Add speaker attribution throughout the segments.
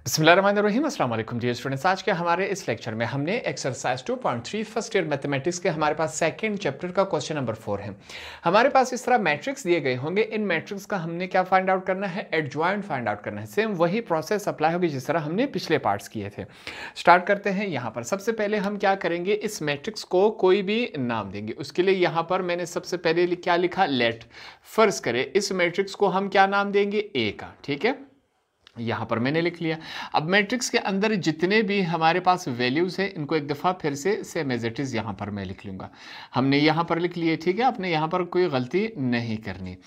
Speaker 1: बिस्मिल्लाहिर्रहमानिर्रहीम, अस्सलाम वालेकुम डियर स्टूडेंट्स। आज के हमारे इस लेक्चर में हमने एक्सरसाइज 2.3 फर्स्ट ईयर मैथमेटिक्स के हमारे पास सेकंड चैप्टर का क्वेश्चन नंबर 4 है। हमारे पास इस तरह मैट्रिक्स दिए गए होंगे। इन मैट्रिक्स का हमने क्या फाइंड आउट करना है, एडजॉइंट फाइंड आउट करना है। सेम वही प्रोसेस अप्लाई होगी जिस तरह हमने पिछले पार्ट्स किए थे। स्टार्ट करते हैं। यहाँ पर सबसे पहले हम क्या करेंगे, इस मैट्रिक्स को कोई भी नाम देंगे। उसके लिए यहाँ पर मैंने सबसे पहले क्या लिखा, लेट। फर्ज करें इस मैट्रिक्स को हम क्या नाम देंगे, ए का। ठीक है, यहाँ पर मैंने लिख लिया। अब मैट्रिक्स के अंदर जितने भी हमारे पास वैल्यूज है इनको एक दफ़ा फिर से सेम एज इट इज़ यहाँ पर मैं लिख लूँगा। हमने यहाँ पर लिख लिए, ठीक है। आपने यहाँ पर कोई गलती नहीं करनी।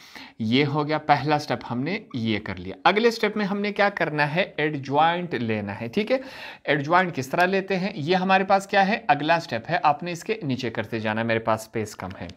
Speaker 1: ये हो गया पहला स्टेप, हमने ये कर लिया। अगले स्टेप में हमने क्या करना है, एडजॉइंट लेना है। ठीक है, एडजॉइंट किस तरह लेते हैं, ये हमारे पास क्या है, अगला स्टेप है। आपने इसके नीचे करते जाना, मेरे पास स्पेस कम है।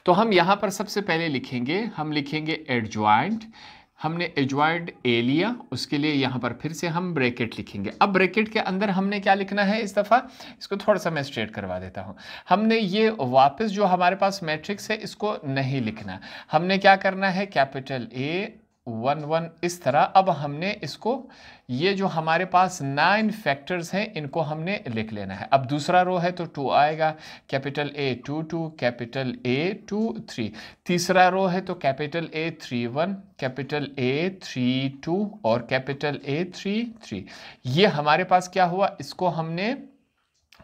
Speaker 1: तो हम यहाँ पर सबसे पहले लिखेंगे, हम लिखेंगे एडजॉइंट। हमने एडजॉइंट ए लिया, उसके लिए यहाँ पर फिर से हम ब्रैकेट लिखेंगे। अब ब्रैकेट के अंदर हमने क्या लिखना है, इस दफ़ा इसको थोड़ा सा मैं स्ट्रेट करवा देता हूँ। हमने ये वापस जो हमारे पास मैट्रिक्स है इसको नहीं लिखना। हमने क्या करना है, कैपिटल ए 1 1 इस तरह। अब हमने इसको, ये जो हमारे पास 9 फैक्टर्स हैं इनको हमने लिख लेना है। अब दूसरा रो है तो 2 आएगा, कैपिटल ए 2 2, कैपिटल ए 2 3। तीसरा रो है तो कैपिटल ए 3 1, कैपिटल ए 3 2 और कैपिटल ए 3 3। ये हमारे पास क्या हुआ, इसको हमने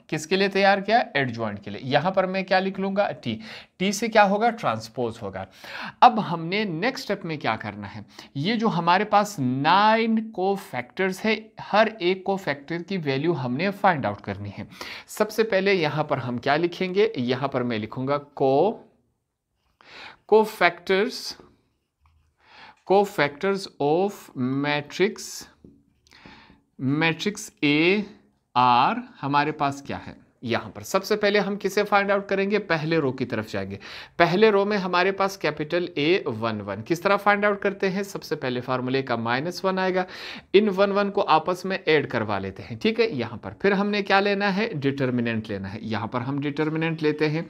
Speaker 1: किसके लिए तैयार किया, एडजॉइंट के लिए। यहां पर मैं क्या लिख लूंगा, टी। टी से क्या होगा, ट्रांसपोज होगा। अब हमने नेक्स्ट स्टेप में क्या करना है, ये जो हमारे पास 9 को फैक्टर्स है, हर एक को फैक्टर की वैल्यू हमने फाइंड आउट करनी है। सबसे पहले यहां पर हम क्या लिखेंगे, यहां पर मैं लिखूंगा को factors of matrix A R हमारे पास क्या है। यहां पर सबसे पहले हम किसे फाइंड आउट करेंगे, पहले रो की तरफ जाएंगे। पहले रो में हमारे पास कैपिटल ए 1 1 किस तरह फाइंड आउट करते हैं, सबसे पहले फार्मूले का -1 आएगा, इन 1 1 को आपस में ऐड करवा लेते हैं। ठीक है, यहां पर फिर हमने क्या लेना है, डिटर्मिनेंट लेना है। यहां पर हम डिटर्मिनेंट लेते हैं।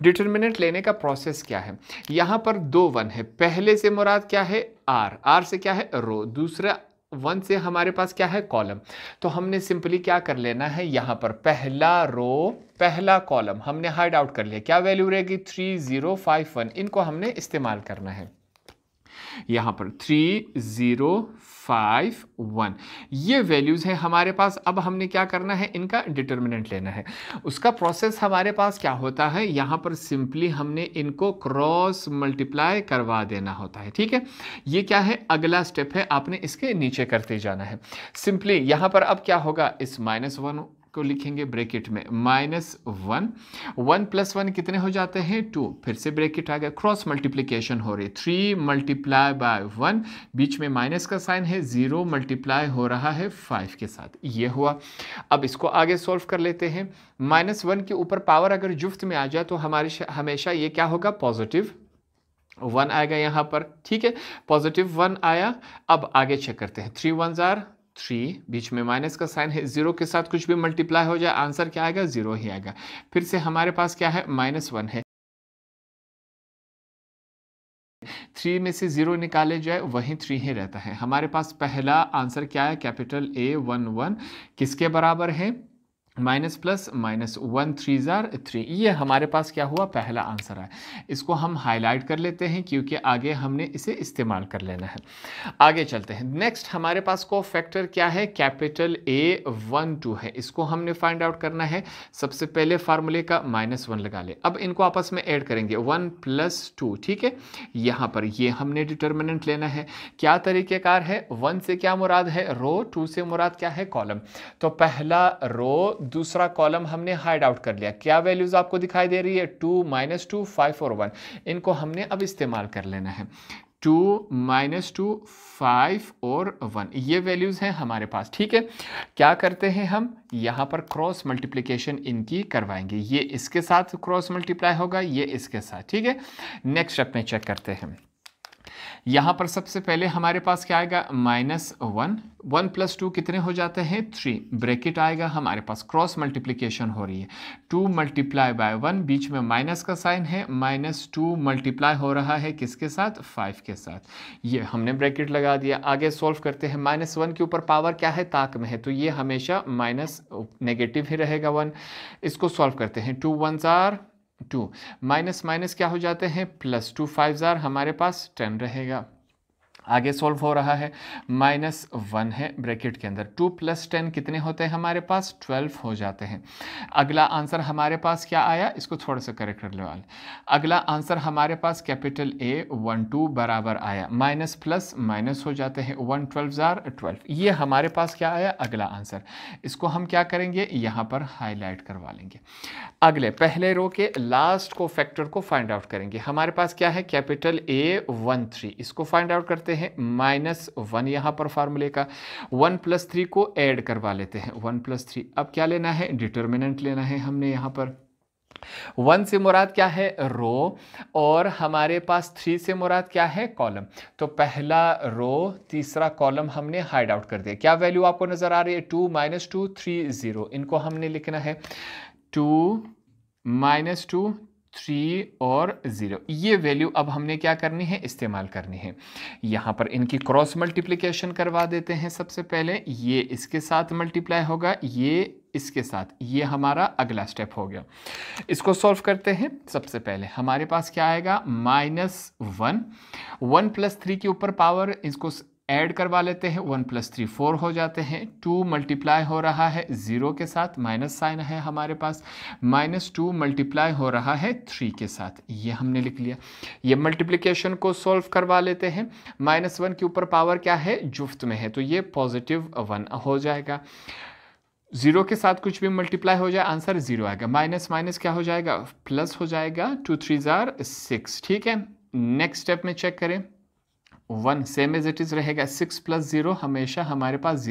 Speaker 1: डिटर्मिनेंट लेने का प्रोसेस क्या है, यहां पर 2 1 है, पहले से मुराद क्या है, आर से क्या है, रो, दूसरा 1 से हमारे पास क्या है, कॉलम। तो हमने सिंपली क्या कर लेना है, यहां पर पहला रो पहला कॉलम हमने हाइड आउट कर लिया। क्या वैल्यू रहेगी, 3 0 5 1। इनको हमने इस्तेमाल करना है। यहां पर 3 0 5 1 ये वैल्यूज हैं हमारे पास। अब हमने क्या करना है, इनका डिटर्मिनेंट लेना है। उसका प्रोसेस हमारे पास क्या होता है, यहां पर सिंपली हमने इनको क्रॉस मल्टीप्लाई करवा देना होता है। ठीक है, ये क्या है, अगला स्टेप है, आपने इसके नीचे करते जाना है। सिंपली यहां पर अब क्या होगा, इस -1 को लिखेंगे ब्रैकेट में, -1 1 + 1 कितने हो जाते हैं, 2। फिर से ब्रैकेट आ गया, क्रॉस मल्टीप्लिकेशन हो रही है, 3 × 1, बीच में माइनस का साइन है, 0 मल्टीप्लाई हो रहा है 5 के साथ। ये हुआ। अब इसको आगे सॉल्व कर लेते हैं। -1 के ऊपर पावर अगर जुफ्त में आ जाए तो हमारे हमेशा ये क्या होगा, +1 आएगा यहाँ पर। ठीक है, +1 आया। अब आगे चेक करते हैं, 3 1 जार 3, बीच में माइनस का साइन है, 0 के साथ कुछ भी मल्टीप्लाई हो जाए आंसर क्या आएगा, 0 ही आएगा। फिर से हमारे पास क्या है, -1 है, 3 में से 0 निकाले जाए वहीं 3 ही रहता है। हमारे पास पहला आंसर क्या है, कैपिटल ए 1 1 किसके बराबर है, माइनस प्लस माइनस 1 3 जार 3। ये हमारे पास क्या हुआ, पहला आंसर है। इसको हम हाईलाइट कर लेते हैं क्योंकि आगे हमने इसे इस्तेमाल कर लेना है। आगे चलते हैं। नेक्स्ट हमारे पास को फैक्टर क्या है, कैपिटल ए 1 2 है, इसको हमने फाइंड आउट करना है। सबसे पहले फार्मूले का -1 लगा ले। अब इनको आपस में ऐड करेंगे, 1 + 2। ठीक है, यहाँ पर ये हमने डिटर्मिनेंट लेना है। क्या तरीकेकार है, 1 से क्या मुराद है, रो, 2 से मुराद क्या है, कॉलम। तो पहला रो दूसरा कॉलम हमने हाइड आउट कर लिया। क्या वैल्यूज आपको दिखाई दे रही है, 2 -2 5 और 1। इनको हमने अब इस्तेमाल कर लेना है, 2 -2 5 और 1। ये वैल्यूज हैं हमारे पास। ठीक है, क्या करते हैं हम, यहां पर क्रॉस मल्टीप्लिकेशन इनकी करवाएंगे। ये इसके साथ क्रॉस मल्टीप्लाई होगा, ये इसके साथ। ठीक है, नेक्स्ट स्टेप में चेक करते हैं। यहाँ पर सबसे पहले हमारे पास क्या आएगा -1, 1 + 2 कितने हो जाते हैं 3, ब्रैकेट आएगा हमारे पास, क्रॉस मल्टीप्लिकेशन हो रही है, 2 × 1, बीच में माइनस का साइन है, -2 मल्टीप्लाई हो रहा है किसके साथ 5 के साथ, ये हमने ब्रैकेट लगा दिया। आगे सॉल्व करते हैं, -1 के ऊपर पावर क्या है ताक में है, तो ये हमेशा माइनस नेगेटिव ही रहेगा 1। इसको सॉल्व करते हैं, 2 1s are 2, माइनस माइनस क्या हो जाते हैं +2, 5s are हमारे पास 10 रहेगा। आगे सॉल्व हो रहा है, -1 है ब्रैकेट के अंदर, 2 + 10 कितने होते हैं हमारे पास 12 हो जाते हैं। अगला आंसर हमारे पास क्या आया, इसको थोड़ा सा करेक्ट कर लो। अगला आंसर हमारे पास कैपिटल A 1 2 बराबर आया, माइनस प्लस माइनस हो जाते हैं, 1 12s are 12, ये हमारे पास क्या आया अगला आंसर। इसको हम क्या करेंगे यहाँ पर हाईलाइट करवा लेंगे। अगले पहले रो के लास्ट को फैक्टर को फाइंड आउट करेंगे। हमारे पास क्या है कैपिटल A 1 3, इसको फाइंड आउट करते हैं, -1 यहाँ पर फार्मूले का, 1 + 3 को ऐड करवा लेते हैं, 1 + 3। अब क्या लेना है डिटर्मिनेंट लेना है हमने यहाँ पर। 1 से मुराद क्या है रो, और हमारे पास 3 से मुराद क्या है कॉलम। तो पहला रो तीसरा कॉलम हमने हाइड आउट कर दिया। क्या वैल्यू आपको नजर आ रही है 2 -2 3 0, इनको हमने लिखना है 2 -2 3 और 0, ये वैल्यू अब हमने क्या करनी है इस्तेमाल करनी है। यहाँ पर इनकी क्रॉस मल्टीप्लिकेशन करवा देते हैं। सबसे पहले ये इसके साथ मल्टीप्लाई होगा, ये इसके साथ, ये हमारा अगला स्टेप हो गया। इसको सॉल्व करते हैं। सबसे पहले हमारे पास क्या आएगा -1, 1 + 3 के ऊपर पावर इसको ऐड करवा लेते हैं, 1 + 3 4 हो जाते हैं, 2 मल्टीप्लाई हो रहा है 0 के साथ, माइनस साइन है हमारे पास, -2 मल्टीप्लाई हो रहा है 3 के साथ, ये हमने लिख लिया। ये मल्टीप्लिकेशन को सॉल्व करवा लेते हैं। -1 के ऊपर पावर क्या है जुफ्त में है, तो ये +1 हो जाएगा। 0 के साथ कुछ भी मल्टीप्लाई हो जाए आंसर 0 आएगा, माइनस माइनस क्या हो जाएगा प्लस हो जाएगा, 2 3s are 6। ठीक है, नेक्स्ट स्टेप में चेक करें, 1 सेम एज इट इज़ रहेगा, 6 + 0 हमेशा हमारे पास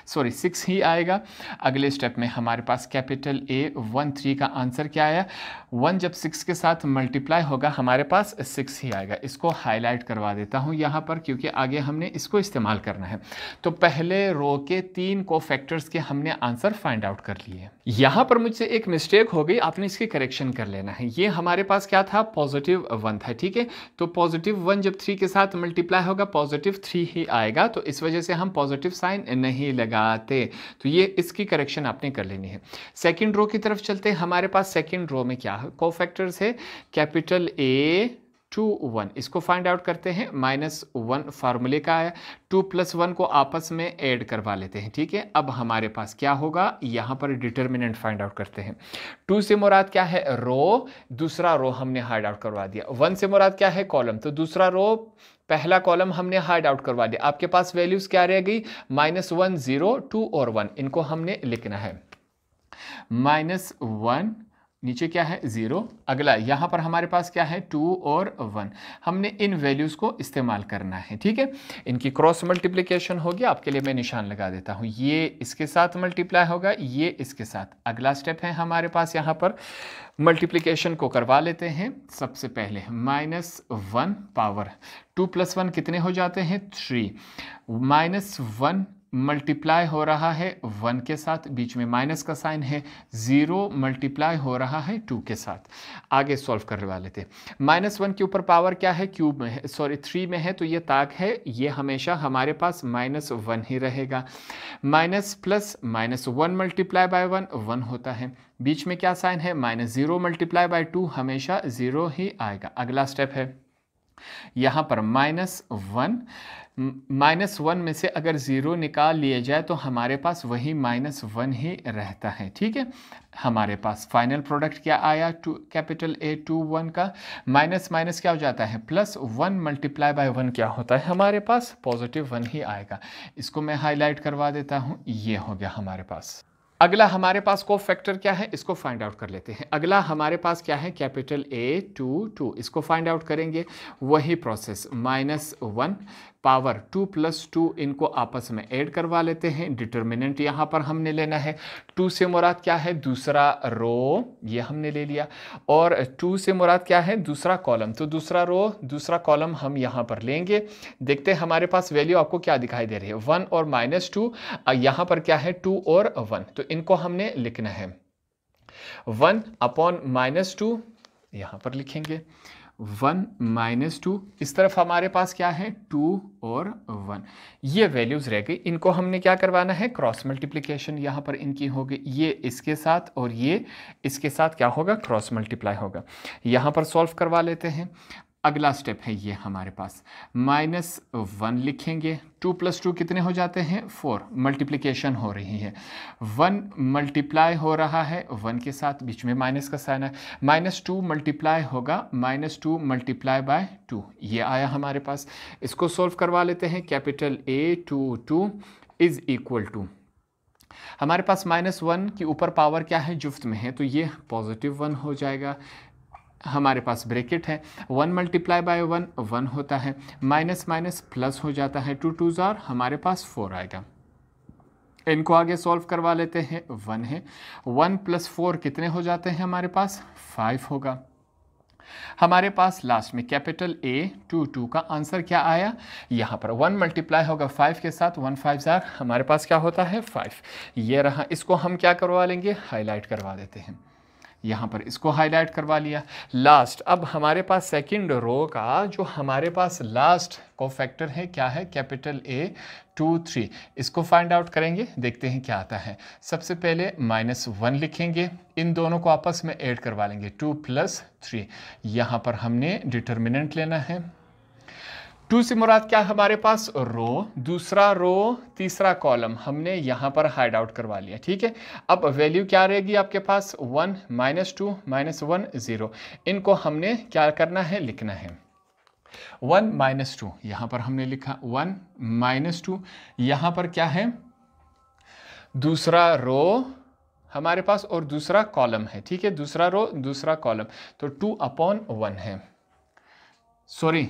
Speaker 1: 6 ही आएगा। अगले स्टेप में हमारे पास कैपिटल A 1 3 का आंसर क्या आया, 1 जब 6 के साथ मल्टीप्लाई होगा हमारे पास 6 ही आएगा। इसको हाईलाइट करवा देता हूँ यहाँ पर, क्योंकि आगे हमने इसको इस्तेमाल करना है। तो पहले रो के 3 कोफैक्टर्स के हमने आंसर फाइंड आउट कर लिए। यहाँ पर मुझसे एक मिस्टेक हो गई, आपने इसकी करेक्शन कर लेना है। ये हमारे पास क्या था +1 था, ठीक है। तो +1 जब 3 के साथ मल्टीप्लाई होगा +3 ही आएगा, तो इस वजह से हम पॉजिटिव साइन नहीं लगाते। तो ये इसकी करेक्शन आपने कर लेनी है। सेकंड रो की तरफ चलते हैं। हमारे पास सेकंड रो में क्या है कोफैक्टर्स है, कैपिटल A 2 1, इसको फाइंड आउट करते हैं। -1 फार्मूले का आया, 2 + 1 को आपस में ऐड करवा लेते हैं। ठीक है, अब हमारे पास क्या होगा, यहाँ पर डिटर्मिनेंट फाइंड आउट करते हैं। 2 से मुराद क्या है रो, दूसरा रो हमने हाइड आउट करवा दिया। 1 से मुराद क्या है कॉलम, तो दूसरा रो पहला कॉलम हमने हाइड आउट करवा दिया। आपके पास वैल्यूज क्या रह गई -1 0 2 और 1, इनको हमने लिखना है। -1 नीचे क्या है 0, अगला यहाँ पर हमारे पास क्या है 2 और 1, हमने इन वैल्यूज़ को इस्तेमाल करना है। ठीक है, इनकी क्रॉस मल्टीप्लिकेशन होगी, आपके लिए मैं निशान लगा देता हूँ। ये इसके साथ मल्टीप्लाई होगा, ये इसके साथ। अगला स्टेप है हमारे पास यहाँ पर मल्टीप्लिकेशन को करवा लेते हैं। सबसे पहले -1 पावर 2 + 1 कितने हो जाते हैं 3, -1 मल्टीप्लाई हो रहा है 1 के साथ, बीच में माइनस का साइन है, 0 मल्टीप्लाई हो रहा है 2 के साथ। आगे सॉल्व करवा लेते हैं। -1 के ऊपर पावर क्या है क्यूब में है, 3 में है, तो ये ताक है, ये हमेशा हमारे पास -1 ही रहेगा। माइनस प्लस -1 मल्टीप्लाई बाय 1 होता है, बीच में क्या साइन है -0 मल्टीप्लाई बाय 2, हमेशा 0 ही आएगा। अगला स्टेप है यहाँ पर -1 में से अगर 0 निकाल लिए जाए तो हमारे पास वही -1 ही रहता है। ठीक है, हमारे पास फाइनल प्रोडक्ट क्या आया कैपिटल A 2 1 का, माइनस माइनस क्या हो जाता है +1 मल्टीप्लाई बाय 1 क्या होता है हमारे पास +1 ही आएगा। इसको मैं हाईलाइट करवा देता हूँ, ये हो गया हमारे पास। अगला हमारे पास को फैक्टर क्या है, इसको फाइंड आउट कर लेते हैं। अगला हमारे पास क्या है कैपिटल A 2 2, इसको फाइंड आउट करेंगे। वही प्रोसेस, -1 पावर 2 + 2 इनको आपस में ऐड करवा लेते हैं। डिटर्मिनेंट यहाँ पर हमने लेना है। 2 से मुराद क्या है? दूसरा रो, ये हमने ले लिया। और 2 से मुराद क्या है? दूसरा कॉलम। तो दूसरा रो दूसरा कॉलम हम यहाँ पर लेंगे। देखते हैं हमारे पास वैल्यू आपको क्या दिखाई दे रही है, 1 और -2। यहाँ पर क्या है? 2 और 1, तो इनको हमने लिखना है 1 अपॉन -2, यहाँ पर लिखेंगे 1 -2। इस तरफ हमारे पास क्या है? 2 और 1। ये वैल्यूज रह गई, इनको हमने क्या करवाना है? क्रॉस मल्टीप्लिकेशन यहाँ पर इनकी होगी, ये इसके साथ और ये इसके साथ क्या होगा? क्रॉस मल्टीप्लाई होगा। यहाँ पर सॉल्व करवा लेते हैं। अगला स्टेप है ये हमारे पास -1 लिखेंगे। 2 + 2 कितने हो जाते हैं? 4। मल्टीप्लिकेशन हो रही है, 1 मल्टीप्लाई हो रहा है 1 के साथ, बीच में माइनस का साइन है। -2 मल्टीप्लाई होगा -2 मल्टीप्लाई बाय 2, ये आया हमारे पास। इसको सोल्व करवा लेते हैं। Capital A22 is equal to, हमारे पास -1 के ऊपर पावर क्या है? जुफ्त में है, तो ये +1 हो जाएगा। हमारे पास ब्रैकेट है, 1 मल्टीप्लाई बाय 1 1 होता है, माइनस माइनस प्लस हो जाता है, 2 2 जार हमारे पास 4 आएगा। इनको आगे सॉल्व करवा लेते हैं। 1 है, 1 + 4 कितने हो जाते हैं? हमारे पास 5 होगा। हमारे पास लास्ट में कैपिटल A22 का आंसर क्या आया? यहाँ पर 1 मल्टीप्लाई होगा 5 के साथ, 1 5 जार हमारे पास क्या होता है? 5। ये रहा, इसको हम क्या करवा लेंगे? हाईलाइट करवा देते हैं। यहाँ पर इसको हाईलाइट करवा लिया। लास्ट, अब हमारे पास सेकंड रो का जो हमारे पास लास्ट कोफैक्टर है क्या है? Capital A23। इसको फाइंड आउट करेंगे, देखते हैं क्या आता है। सबसे पहले -1 लिखेंगे, इन दोनों को आपस में ऐड करवा लेंगे, 2 + 3। यहाँ पर हमने डिटर्मिनेंट लेना है। 2 से मुराद क्या? हमारे पास रो, दूसरा रो तीसरा कॉलम हमने यहाँ पर हाइड आउट करवा लिया, ठीक है। अब वैल्यू क्या रहेगी आपके पास? 1 -2 -1 0। इनको हमने क्या करना है? लिखना है 1 -2, यहाँ पर हमने लिखा 1 -2। यहाँ पर क्या है? दूसरा रो हमारे पास और दूसरा कॉलम है, ठीक है। दूसरा रो दूसरा कॉलम, तो 2/1 है। सॉरी,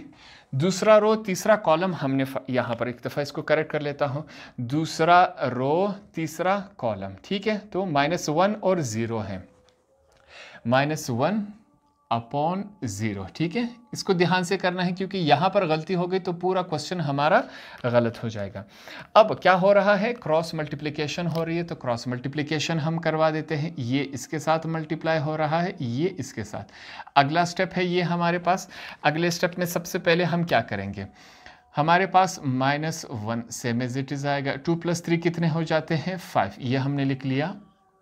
Speaker 1: दूसरा रो तीसरा कॉलम हमने यहाँ पर एक दफ़ा इसको करेक्ट कर लेता हूँ। दूसरा रो तीसरा कॉलम, ठीक है। तो -1 और 0 है, -1/0, ठीक है। इसको ध्यान से करना है क्योंकि यहाँ पर गलती हो गई तो पूरा क्वेश्चन हमारा गलत हो जाएगा। अब क्या हो रहा है? क्रॉस मल्टीप्लिकेशन हो रही है, तो क्रॉस मल्टीप्लिकेशन हम करवा देते हैं। ये इसके साथ मल्टीप्लाई हो रहा है, ये इसके साथ। अगला स्टेप है ये हमारे पास। अगले स्टेप में सबसे पहले हम क्या करेंगे? हमारे पास -1 सेम एज इट इज आएगा। 2 + 3 कितने हो जाते हैं? 5। ये हमने लिख लिया,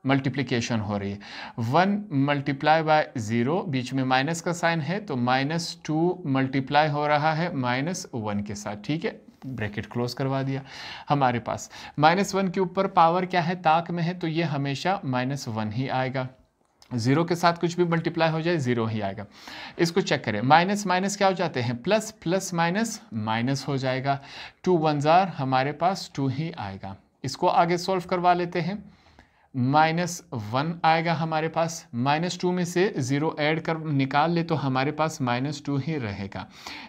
Speaker 1: मल्टीप्लिकेशन हो रही है। 1 मल्टीप्लाई बाय 0, बीच में माइनस का साइन है, तो -2 मल्टीप्लाई हो रहा है -1 के साथ, ठीक है। ब्रैकेट क्लोज करवा दिया। हमारे पास -1 के ऊपर पावर क्या है? ताक में है, तो ये हमेशा -1 ही आएगा। 0 के साथ कुछ भी मल्टीप्लाई हो जाए 0 ही आएगा। इसको चेक करें, माइनस माइनस क्या हो जाते हैं? प्लस, प्लस माइनस माइनस हो जाएगा। 2 1 जार हमारे पास 2 ही आएगा। इसको आगे सोल्व करवा लेते हैं। -1 आएगा हमारे पास, -2 में से 0 ऐड कर निकाल ले तो हमारे पास -2 ही रहेगा।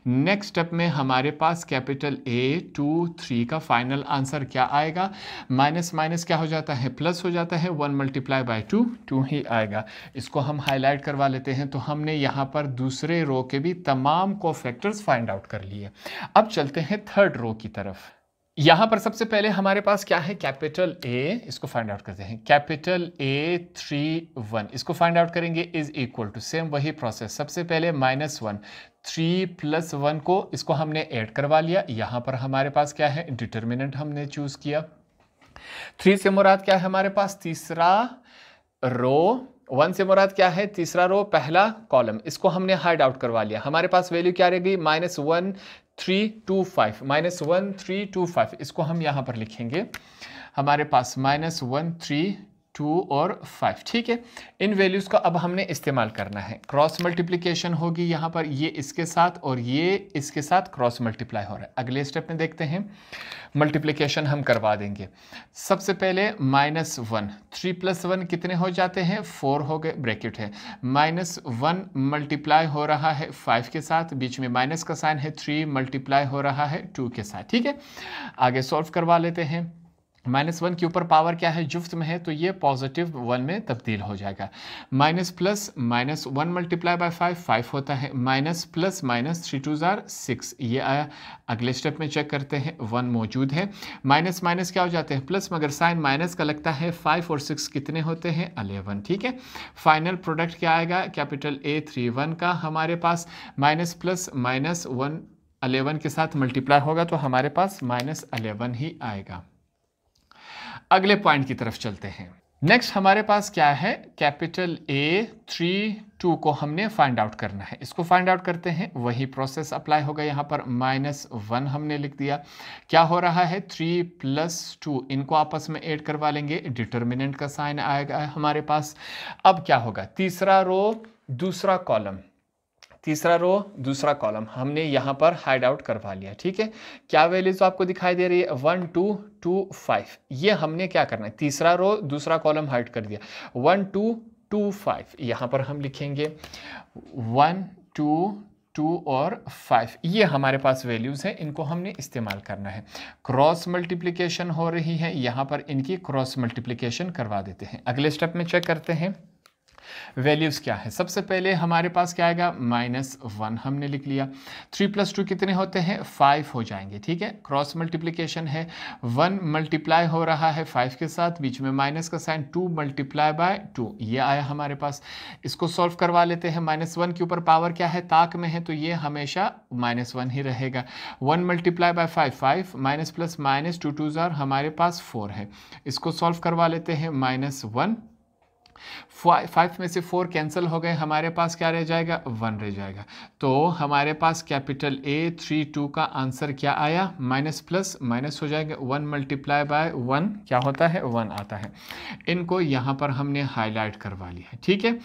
Speaker 1: नेक्स्ट स्टेप में हमारे पास कैपिटल A23 का फाइनल आंसर क्या आएगा? माइनस माइनस क्या हो जाता है? प्लस हो जाता है, 1 मल्टीप्लाई बाय 2 2 ही आएगा। इसको हम हाईलाइट करवा लेते हैं। तो हमने यहाँ पर दूसरे रो के भी तमाम कोफैक्टर्स फाइंड आउट कर लिए। अब चलते हैं थर्ड रो की तरफ। यहाँ पर सबसे पहले हमारे पास क्या है? कैपिटल A, इसको फाइंड आउट करते हैं। कैपिटल A31 इसको फाइंड आउट करेंगे, इज इक्वल टू, सेम वही प्रोसेस। सबसे पहले -1, 3 + 1 को इसको हमने ऐड करवा लिया। यहाँ पर हमारे पास क्या है? डिटर्मिनेंट हमने चूज किया। 3 से मुराद क्या है? हमारे पास तीसरा रो। 1 से मुराद क्या है? तीसरा रो पहला कॉलम। इसको हमने हाइड आउट करवा लिया। हमारे पास वैल्यू क्या रहेगी? -1 3 2 5, -1 3 2 5। इसको हम यहाँ पर लिखेंगे। हमारे पास -1 3 2 और 5। ठीक है, इन वैल्यूज़ का अब हमने इस्तेमाल करना है। क्रॉस मल्टीप्लिकेशन होगी यहाँ पर, ये इसके साथ और ये इसके साथ क्रॉस मल्टीप्लाई हो रहा है। अगले स्टेप में देखते हैं, मल्टीप्लिकेशन हम करवा देंगे। सबसे पहले -1, 3 + 1 कितने हो जाते हैं? 4 हो गए, ब्रैकेट है। -1 मल्टीप्लाई हो रहा है 5 के साथ, बीच में माइनस का साइन है, 3 मल्टीप्लाई हो रहा है 2 के साथ। ठीक है, आगे सॉल्व करवा लेते हैं। -1 के ऊपर पावर क्या है? जुफ्त में है, तो ये +1 में तब्दील हो जाएगा। माइनस प्लस -1 मल्टीप्लाई बाय 5 होता है, माइनस प्लस माइनस 3 2 जार 6, ये आया। अगले स्टेप में चेक करते हैं, 1 मौजूद है। माइनस माइनस क्या हो जाते हैं? प्लस, मगर साइन माइनस का लगता है। 5 और 6 कितने होते हैं? 11। ठीक है, फाइनल प्रोडक्ट क्या आएगा? कैपिटल A31 का हमारे पास माइनस प्लस माइनस 1 11 के साथ मल्टीप्लाई होगा, तो हमारे पास -11 ही आएगा। अगले पॉइंट की तरफ चलते हैं। नेक्स्ट हमारे पास क्या है? कैपिटल A32 को हमने फाइंड आउट करना है। इसको फाइंड आउट करते हैं, वही प्रोसेस अप्लाई होगा। यहाँ पर -1 हमने लिख दिया। क्या हो रहा है? 3 + 2, इनको आपस में ऐड करवा लेंगे, डिटर्मिनेंट का साइन आएगा हमारे पास। अब क्या होगा? तीसरा रो दूसरा कॉलम, तीसरा रो दूसरा कॉलम हमने यहाँ पर हाइड आउट करवा लिया। ठीक है, क्या वैल्यूज आपको दिखाई दे रही है? 1 2 2 5। ये हमने क्या करना है? तीसरा रो दूसरा कॉलम हाइड कर दिया। 1 2 2 5 यहाँ पर हम लिखेंगे 1 2 2 और 5। ये हमारे पास वैल्यूज हैं, इनको हमने इस्तेमाल करना है। क्रॉस मल्टीप्लिकेशन हो रही है, यहाँ पर इनकी क्रॉस मल्टीप्लिकेशन करवा देते हैं। अगले स्टेप में चेक करते हैं वैल्यूज क्या है। सबसे पहले हमारे पास क्या आएगा? -1 हमने लिख लिया। 3 + 2 कितने होते हैं? 5 हो जाएंगे। ठीक है, क्रॉस मल्टीप्लिकेशन है। 1 मल्टीप्लाई हो रहा है 5 के साथ, बीच में माइनस का साइन, 2 मल्टीप्लाई बाय 2, ये आया हमारे पास। इसको सॉल्व करवा लेते हैं। -1 के ऊपर पावर क्या है? ताक में है, तो ये हमेशा -1 ही रहेगा। 1 multiply by 5 minus plus minus 2 2 jar हमारे पास 4 है। इसको सॉल्व करवा लेते हैं। -1, 5 में से 4 कैंसिल हो गए, हमारे पास क्या रह जाएगा? 1 रह जाएगा। तो हमारे पास कैपिटल A32 का आंसर क्या आया? माइनस प्लस माइनस हो जाएगा। 1 मल्टीप्लाई बाय 1 क्या होता है? 1 आता है। इनको यहाँ पर हमने हाईलाइट करवा लिया है। ठीक है,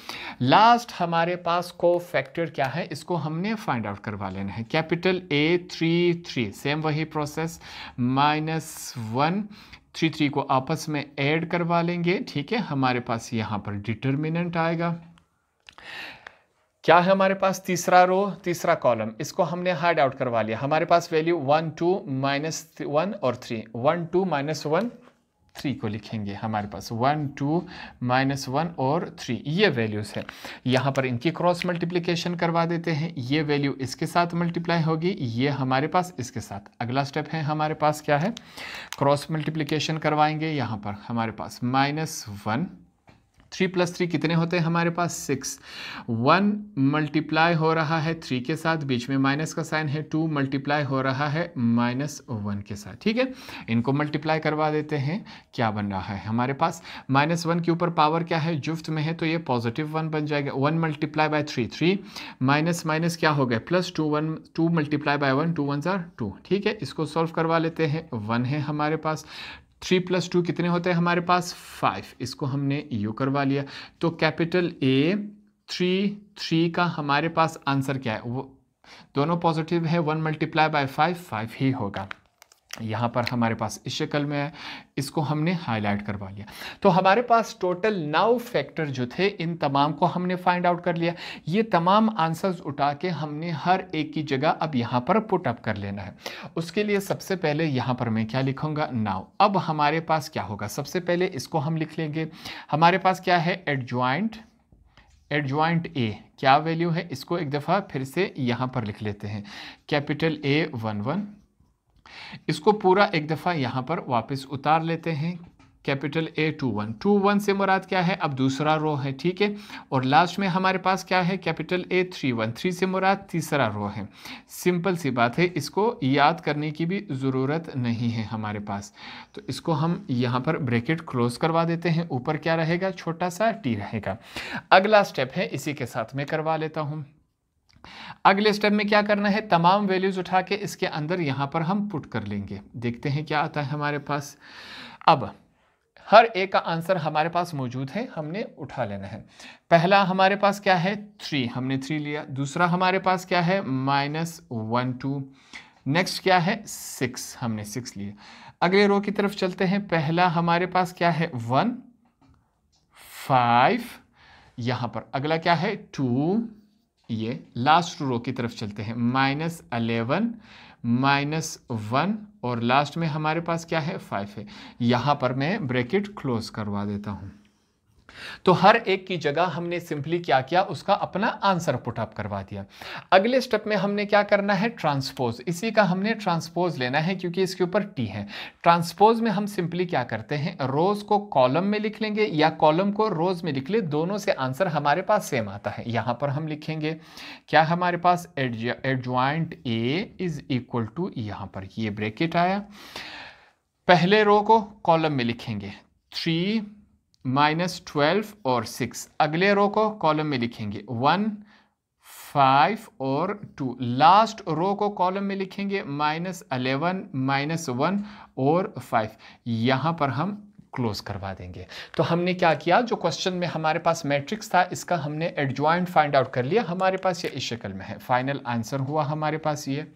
Speaker 1: लास्ट हमारे पास को फैक्टर क्या है? इसको हमने फाइंड आउट करवा लेना है। कैपिटल A33, सेम वही प्रोसेस, -1 3 को आपस में ऐड करवा लेंगे। ठीक है, हमारे पास यहाँ पर डिटर्मिनेंट आएगा। क्या है हमारे पास? तीसरा रो तीसरा कॉलम, इसको हमने हाइड आउट करवा लिया। हमारे पास वैल्यू 1 2 -1 और 3, 1 2 -1 3 को लिखेंगे। हमारे पास 1 2 -1 और 3 ये वैल्यूज है। यहाँ पर इनकी क्रॉस मल्टीप्लिकेशन करवा देते हैं। ये वैल्यू इसके साथ मल्टीप्लाई होगी, ये हमारे पास इसके साथ। अगला स्टेप है हमारे पास क्या है? क्रॉस मल्टीप्लिकेशन करवाएंगे। यहाँ पर हमारे पास -1, 3 + 3 कितने होते हैं हमारे पास? 6। 1 मल्टीप्लाई हो रहा है 3 के साथ, बीच में माइनस का साइन है। 2 मल्टीप्लाई हो रहा है -1 के साथ। ठीक है, इनको मल्टीप्लाई करवा देते हैं। क्या बन रहा है हमारे पास? -1 के ऊपर पावर क्या है? जुफ्त में है, तो ये +1 बन जाएगा। 1 मल्टीप्लाई बाय 3 3, माइनस माइनस क्या हो गया? +2 1 2 मल्टीप्लाई बाय 1 2 1 जार 2। ठीक है, इसको सॉल्व करवा लेते हैं। 1 है हमारे पास। 3 + 2 कितने होते हैं हमारे पास? 5। इसको हमने यू करवा लिया। तो कैपिटल A33 का हमारे पास आंसर क्या है? वो दोनों पॉजिटिव है। 1 मल्टीप्लाई बाय 5 ही होगा। यहाँ पर हमारे पास इस शक्ल में है, इसको हमने हाईलाइट करवा लिया। तो हमारे पास टोटल 9 फैक्टर जो थे, इन तमाम को हमने फाइंड आउट कर लिया। ये तमाम आंसर्स उठा के हमने हर एक की जगह अब यहाँ पर पुट अप कर लेना है। उसके लिए सबसे पहले यहाँ पर मैं क्या लिखूँगा? नाउ। अब हमारे पास क्या होगा? सबसे पहले इसको हम लिख लेंगे। हमारे पास क्या है? एडजॉइंट A क्या वैल्यू है? इसको एक दफ़ा फिर से यहाँ पर लिख लेते हैं। कैपिटल A11, इसको पूरा एक दफ़ा यहाँ पर वापस उतार लेते हैं। कैपिटल A21 से मुराद क्या है? अब दूसरा रो है। ठीक है, और लास्ट में हमारे पास क्या है? कैपिटल A31, 3 से मुराद तीसरा रो है। सिंपल सी बात है, इसको याद करने की भी ज़रूरत नहीं है हमारे पास। तो इसको हम यहाँ पर ब्रैकेट क्लोज करवा देते हैं। ऊपर क्या रहेगा? छोटा सा T रहेगा। अगला स्टेप है, इसी के साथ में करवा लेता हूँ। अगले स्टेप में क्या करना है? तमाम वैल्यूज उठा के इसके अंदर यहाँ पर हम पुट कर लेंगे। देखते हैं क्या आता है हमारे पास। अब हर एक का आंसर हमारे पास मौजूद है, हमने उठा लेना है। पहला हमारे पास क्या है 3, हमने 3 लिया। दूसरा हमारे पास क्या है -1 2। नेक्स्ट क्या है 6, हमने 6 लिया। अगले रो की तरफ चलते हैं। पहला हमारे पास क्या है 1 5, यहां पर अगला क्या है 2। ये लास्ट रो की तरफ चलते हैं -11 -1 और लास्ट में हमारे पास क्या है 5 है। यहां पर मैं ब्रैकेट क्लोज करवा देता हूं। तो हर एक की जगह हमने सिंपली क्या किया, उसका अपना आंसर पुट अप करवा दिया। अगले स्टेप में हमने क्या करना है ट्रांसपोज, इसी का हमने ट्रांसपोज लेना है क्योंकि इसके ऊपर टी है। ट्रांसपोज में हम सिंपली क्या करते हैं, रोज को कॉलम में लिख लेंगे या कॉलम को रोज में लिख ले, दोनों से आंसर हमारे पास सेम आता है। यहां पर हम लिखेंगे क्या हमारे पास adjoint a is equal to, यहां पर ये ब्रैकेट आया। पहले रो को कॉलम में लिखेंगे 3 -12 और 6। अगले रो को कॉलम में लिखेंगे 1 5 और 2। लास्ट रो को कॉलम में लिखेंगे -11 -1 और 5। यहां पर हम क्लोज करवा देंगे। तो हमने क्या किया, जो क्वेश्चन में हमारे पास मैट्रिक्स था इसका हमने एडजॉइंट फाइंड आउट कर लिया। हमारे पास ये इस शक्ल में है। फाइनल आंसर हुआ हमारे पास ये।